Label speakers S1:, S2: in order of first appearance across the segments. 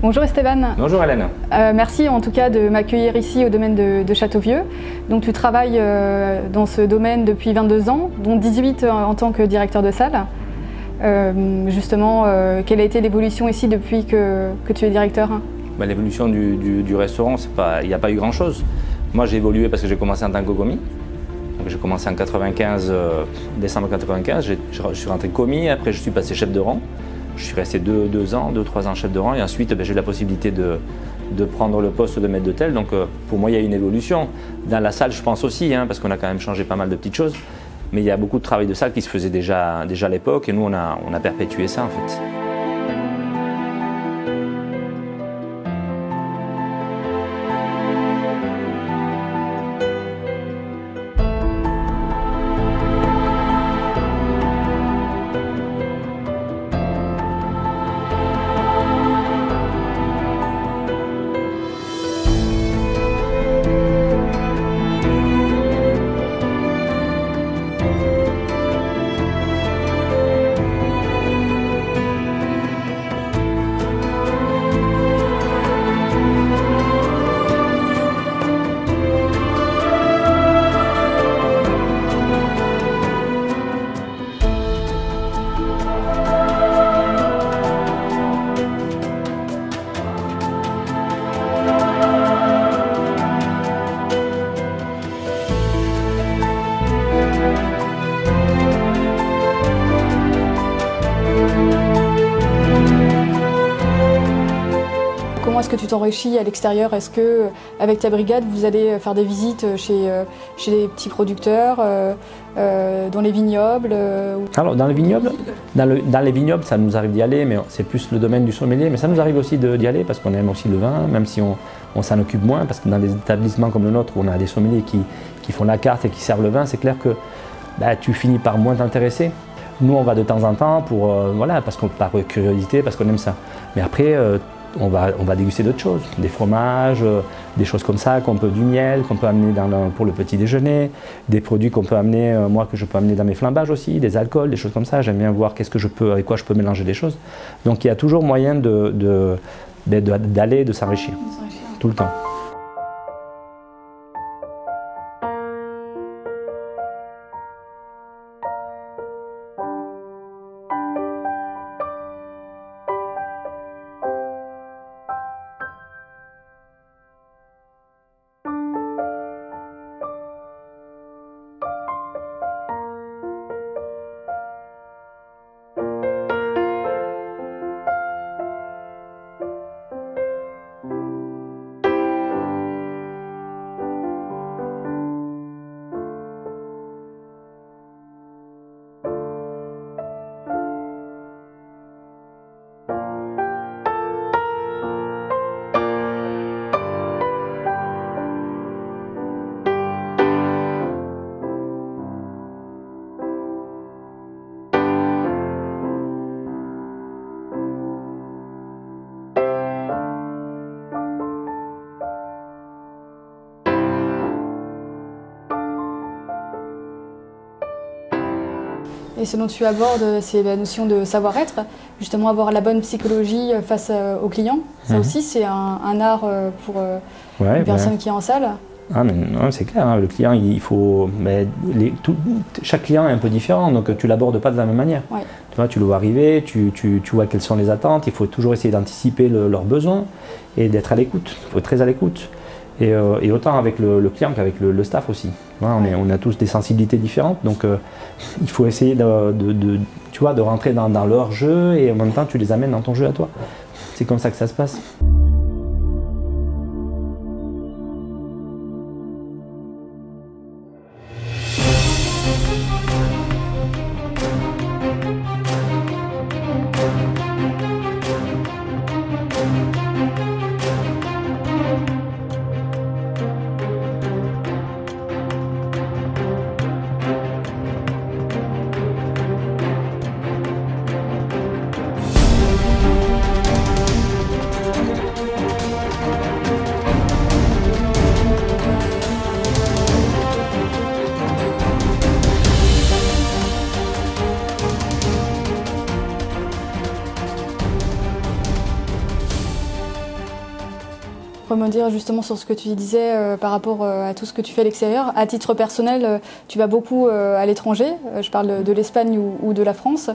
S1: Bonjour Esteban.
S2: Bonjour Hélène.
S1: Merci en tout cas de m'accueillir ici au domaine de Châteauvieux. Donc tu travailles dans ce domaine depuis 22 ans, dont 18 en tant que directeur de salle. Justement, quelle a été l'évolution ici depuis que tu es directeur?
S2: L'évolution du restaurant, il n'y a pas eu grand-chose. Moi j'ai évolué parce que j'ai commencé en tant que commis. J'ai commencé en 95, décembre 95, je suis rentré commis, après je suis passé chef de rang. Je suis resté 2-3 ans chef de rang et ensuite j'ai eu la possibilité de prendre le poste de maître d'hôtel. Donc pour moi il y a une évolution. Dans la salle je pense aussi, parce qu'on a quand même changé pas mal de petites choses. Mais il y a beaucoup de travail de salle qui se faisait déjà à l'époque et nous on a perpétué ça en fait.
S1: Comment est-ce que tu t'enrichis à l'extérieur? Est-ce que avec ta brigade, vous allez faire des visites chez les petits producteurs, dans les vignobles
S2: Alors dans les vignobles, ça nous arrive d'y aller, mais c'est plus le domaine du sommelier. Mais ça nous arrive aussi d'y aller parce qu'on aime aussi le vin, même si on s'en occupe moins. Parce que dans des établissements comme le nôtre, où on a des sommeliers qui font la carte et qui servent le vin, c'est clair que tu finis par moins t'intéresser. Nous, on va de temps en temps voilà, par curiosité, parce qu'on aime ça. Mais après, on va déguster d'autres choses, des fromages, des choses comme ça, du miel qu'on peut amener pour le petit déjeuner, des produits qu'on peut amener, moi que je peux amener dans mes flambages aussi, des alcools, des choses comme ça. J'aime bien voir avec quoi je peux mélanger des choses. Donc il y a toujours moyen d'aller, de s'enrichir, tout le temps.
S1: Et ce dont tu abordes, c'est la notion de savoir-être, justement avoir la bonne psychologie face aux clients. Ça aussi, c'est un art pour une personne qui est en salle.
S2: Ah mais c'est clair, le client, chaque client est un peu différent, donc tu l'abordes pas de la même manière. Ouais. Tu vois, tu le vois arriver, tu vois quelles sont les attentes, il faut toujours essayer d'anticiper leurs besoins et d'être à l'écoute. Il faut être très à l'écoute. Et autant avec le client qu'avec le staff aussi. Voilà, on a tous des sensibilités différentes, donc il faut essayer de rentrer dans leur jeu et en même temps tu les amènes dans ton jeu à toi. C'est comme ça que ça se passe.
S1: rebondir justement sur ce que tu disais par rapport à tout ce que tu fais à l'extérieur. À titre personnel, tu vas beaucoup à l'étranger, je parle de l'Espagne ou de la France,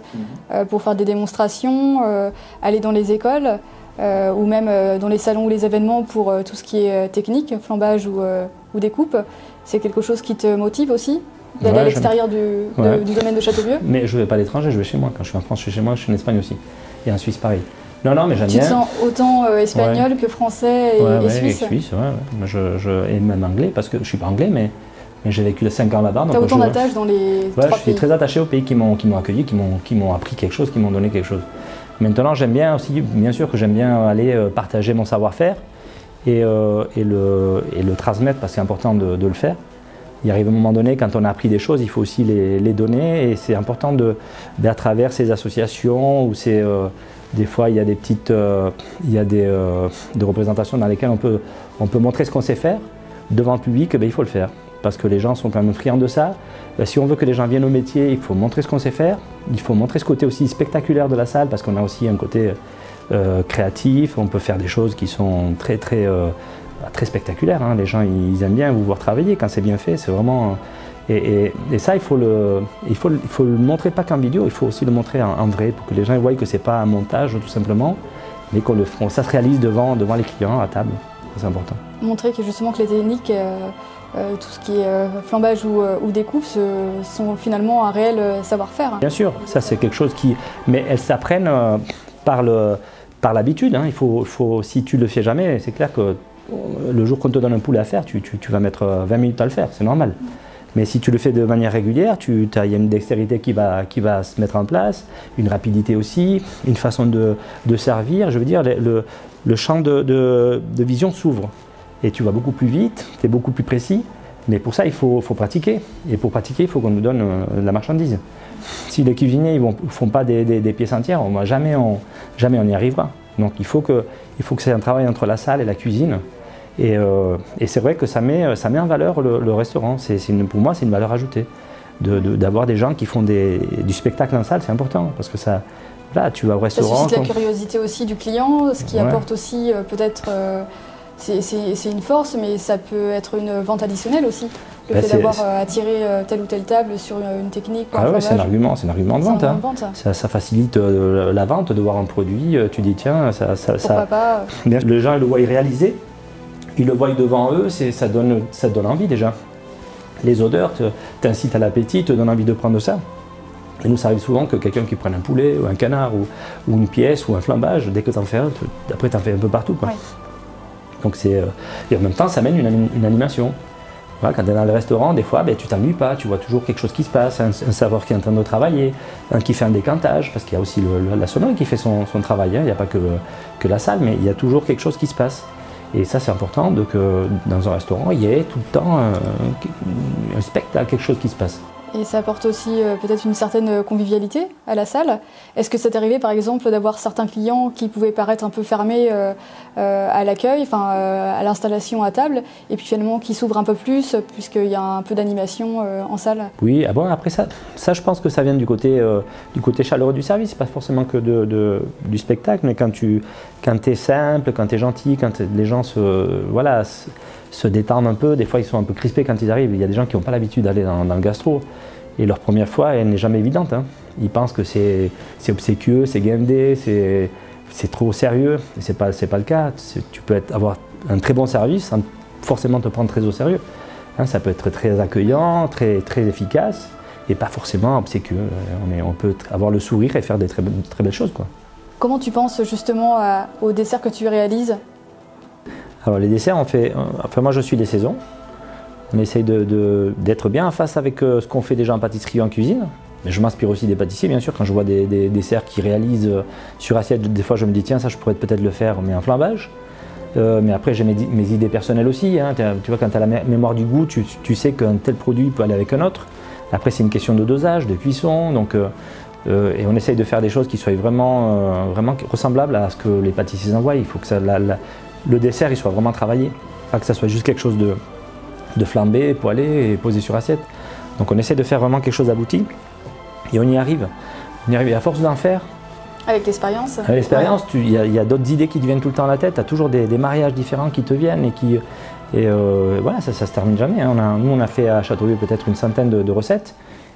S1: pour faire des démonstrations, aller dans les écoles ou même dans les salons ou les événements pour tout ce qui est technique, flambage ou découpe. C'est quelque chose qui te motive aussi d'aller à l'extérieur du domaine de Châteauvieux?
S2: Mais je ne vais pas à l'étranger, je vais chez moi. Quand je suis en France, je suis chez moi, je suis en Espagne aussi. Et en Suisse, pareil. Non, mais j'aime bien.
S1: Tu te sens autant espagnol que français et suisse?
S2: Et suisse, et même anglais, parce que je ne suis pas anglais, mais j'ai vécu 5 ans là-bas.
S1: Tu as autant d'attaches dans les trois pays?
S2: Je suis très attaché aux pays qui m'ont accueilli, qui m'ont appris quelque chose, qui m'ont donné quelque chose. Maintenant, j'aime bien aussi, bien sûr que j'aime bien aller partager mon savoir-faire et le transmettre, parce que c'est important de le faire. Il arrive un moment donné, quand on a appris des choses, il faut aussi les donner, et c'est important à travers ces associations ou des fois, il y a des petites, des représentations dans lesquelles on peut montrer ce qu'on sait faire devant le public. Il faut le faire, parce que les gens sont quand même friands de ça. Si on veut que les gens viennent au métier, il faut montrer ce qu'on sait faire. Il faut montrer ce côté aussi spectaculaire de la salle, parce qu'on a aussi un côté créatif. On peut faire des choses qui sont très spectaculaires. Les gens, ils aiment bien vous voir travailler quand c'est bien fait. C'est vraiment... Et ça, il faut le montrer pas qu'en vidéo, il faut aussi le montrer en vrai, pour que les gens voient que c'est pas un montage tout simplement, mais ça se réalise devant les clients à table. C'est important.
S1: Montrer que justement que les techniques, tout ce qui est flambage ou découpe, sont finalement un réel savoir-faire.
S2: Bien sûr, ça c'est quelque chose mais elles s'apprennent par l'habitude. Si tu le fais jamais, c'est clair que le jour qu'on te donne un poulet à faire, tu vas mettre 20 minutes à le faire, c'est normal. Mais si tu le fais de manière régulière, il y a une dextérité qui va se mettre en place, une rapidité aussi, une façon de servir. Je veux dire, le champ de vision s'ouvre. Et tu vas beaucoup plus vite, tu es beaucoup plus précis. Mais pour ça, il faut pratiquer. Et pour pratiquer, il faut qu'on nous donne la marchandise. Si les cuisiniers ne font pas des pièces entières, jamais on y arrivera. Donc il faut que c'est un travail entre la salle et la cuisine. Et c'est vrai que ça met en valeur le restaurant. Pour moi, c'est une valeur ajoutée. D'avoir des gens qui font du spectacle en salle, c'est important. Parce que ça, là, tu vas au restaurant...
S1: Ça suscite la curiosité aussi du client, ce qui apporte aussi peut-être... c'est une force, mais ça peut être une vente additionnelle aussi. Le fait d'avoir attiré telle ou telle table sur une technique.
S2: C'est un argument de vente. Ça facilite la vente de voir un produit. Tu dis, tiens,
S1: pourquoi pas
S2: les gens le voient réaliser. Ils le voient devant eux, ça donne envie déjà. Les odeurs t'incitent à l'appétit, te donnent envie de prendre ça. Et nous, ça arrive souvent que quelqu'un qui prenne un poulet ou un canard ou une pièce ou un flambage, dès que tu en fais un, après tu en fais un peu partout. Ouais. Donc et en même temps, ça amène une animation. Voilà, quand tu es dans le restaurant, des fois, tu t'ennuies pas, tu vois toujours quelque chose qui se passe, un serveur qui est en train de travailler, un qui fait un décantage, parce qu'il y a aussi la sonnerie qui fait son travail. Il n'y a pas que la salle, mais il y a toujours quelque chose qui se passe. Et ça, c'est important que dans un restaurant, il y ait tout le temps un spectacle, quelque chose qui se passe.
S1: Et ça apporte aussi peut-être une certaine convivialité à la salle. Est-ce que ça t'est arrivé par exemple d'avoir certains clients qui pouvaient paraître un peu fermés à l'accueil, à l'installation à table, et puis finalement qui s'ouvrent un peu plus puisqu'il y a un peu d'animation en salle?
S2: Oui, après ça je pense que ça vient du côté chaleureux du service, pas forcément que du spectacle, mais quand tu es simple, quand tu es gentil, quand les gens se détendent un peu, des fois ils sont un peu crispés quand ils arrivent. Il y a des gens qui n'ont pas l'habitude d'aller dans le gastro. Et leur première fois, elle n'est jamais évidente. Ils pensent que c'est obséquieux, c'est guindé, c'est trop sérieux. Et c'est pas le cas. Tu peux avoir un très bon service sans forcément te prendre très au sérieux. Ça peut être très accueillant, très efficace et pas forcément obséquieux. On peut avoir le sourire et faire des très belles choses, quoi.
S1: Comment tu penses justement aux desserts que tu réalises?
S2: Alors les desserts, moi je suis les saisons. On essaye d'être bien en face avec ce qu'on fait déjà en pâtisserie ou en cuisine. Mais je m'inspire aussi des pâtissiers, bien sûr. Quand je vois des desserts qui réalisent sur assiette, des fois je me dis tiens, ça je pourrais peut-être le faire, mais en flambage. Mais après j'ai mes idées personnelles aussi. Tu vois, quand tu as la mémoire du goût, tu sais qu'un tel produit peut aller avec un autre. Après c'est une question de dosage, de cuisson. Et on essaye de faire des choses qui soient vraiment ressemblables à ce que les pâtissiers envoient. Il faut que le dessert il soit vraiment travaillé, pas que ça soit juste quelque chose de flambé, poêlé et posé sur assiette. Donc on essaie de faire vraiment quelque chose d'abouti et on y arrive. Et à force d'en faire,
S1: Avec l'expérience.
S2: Avec l'expérience, il y a d'autres idées qui te viennent tout le temps à la tête, tu as toujours des mariages différents qui te viennent et voilà, ça se termine jamais. Hein. Nous, on a fait à Châteauvieux peut-être une centaine de recettes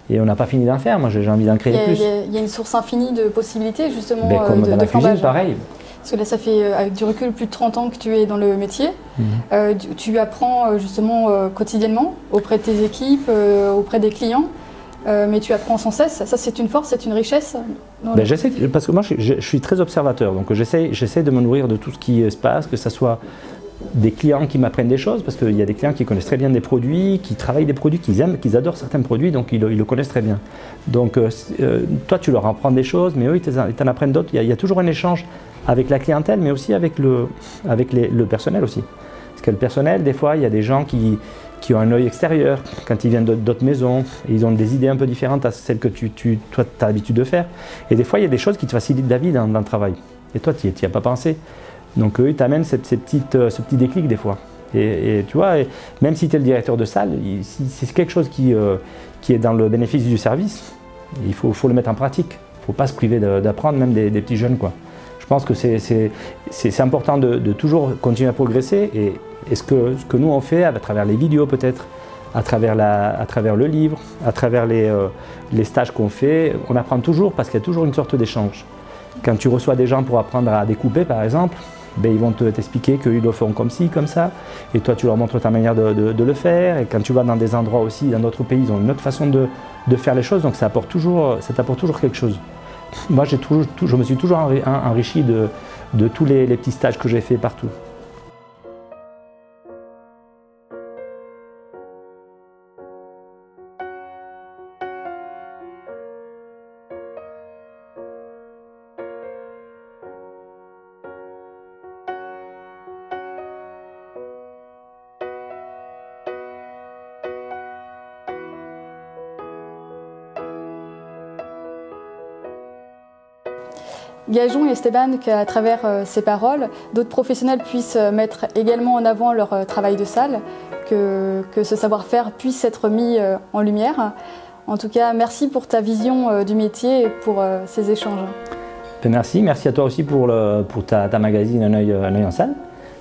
S2: et on n'a pas fini d'en faire. Moi, j'ai envie d'en créer plus.
S1: Il y a une source infinie de possibilités, justement,
S2: comme dans la
S1: flambage.
S2: cuisine, pareil.
S1: Parce que là, ça fait, avec du recul, plus de 30 ans que tu es dans le métier. Tu apprends justement quotidiennement auprès de tes équipes, auprès des clients. Mais tu apprends sans cesse. Ça, c'est une force, c'est une richesse.
S2: J'essaie, parce que moi, je suis très observateur. Donc, j'essaie de me nourrir de tout ce qui se passe, que ce soit des clients qui m'apprennent des choses, parce qu'il y a des clients qui connaissent très bien des produits, qui travaillent des produits, qu'ils aiment, qu'ils adorent certains produits, donc ils le connaissent très bien. Donc, toi, tu leur apprends des choses, mais eux, ils t'en apprennent d'autres. Il y a toujours un échange avec la clientèle, mais aussi avec le personnel aussi. Parce que le personnel, des fois, il y a des gens qui ont un œil extérieur quand ils viennent d'autres maisons, et ils ont des idées un peu différentes à celles que toi, tu as l'habitude de faire. Et des fois, il y a des choses qui te facilitent la vie dans le travail. Et toi, tu n'y as pas pensé. Donc eux, ils t'amènent ce petit déclic des fois. Et tu vois, même si tu es le directeur de salle, si c'est quelque chose qui est dans le bénéfice du service, il faut le mettre en pratique. Il ne faut pas se priver d'apprendre, même des petits jeunes, quoi. Je pense que c'est important de toujours continuer à progresser. Et ce que nous on fait à travers les vidéos peut-être, à travers le livre, à travers les stages qu'on fait, on apprend toujours parce qu'il y a toujours une sorte d'échange. Quand tu reçois des gens pour apprendre à découper par exemple, ils vont t'expliquer qu'ils le font comme ci, comme ça, et toi tu leur montres ta manière de le faire. Et quand tu vas dans des endroits aussi, dans d'autres pays, ils ont une autre façon de faire les choses, donc ça t'apporte toujours quelque chose. Moi je me suis toujours enrichi de tous les petits stages que j'ai fait partout.
S1: Gageons, Esteban, qu'à travers ces paroles, d'autres professionnels puissent mettre également en avant leur travail de salle, que ce savoir-faire puisse être mis en lumière. En tout cas, merci pour ta vision du métier et pour ces échanges.
S2: Merci à toi aussi pour ta magazine Un œil en salle,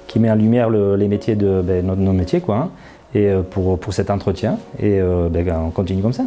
S2: qui met en lumière les métiers nos métiers, quoi, hein, et pour cet entretien. Et on continue comme ça.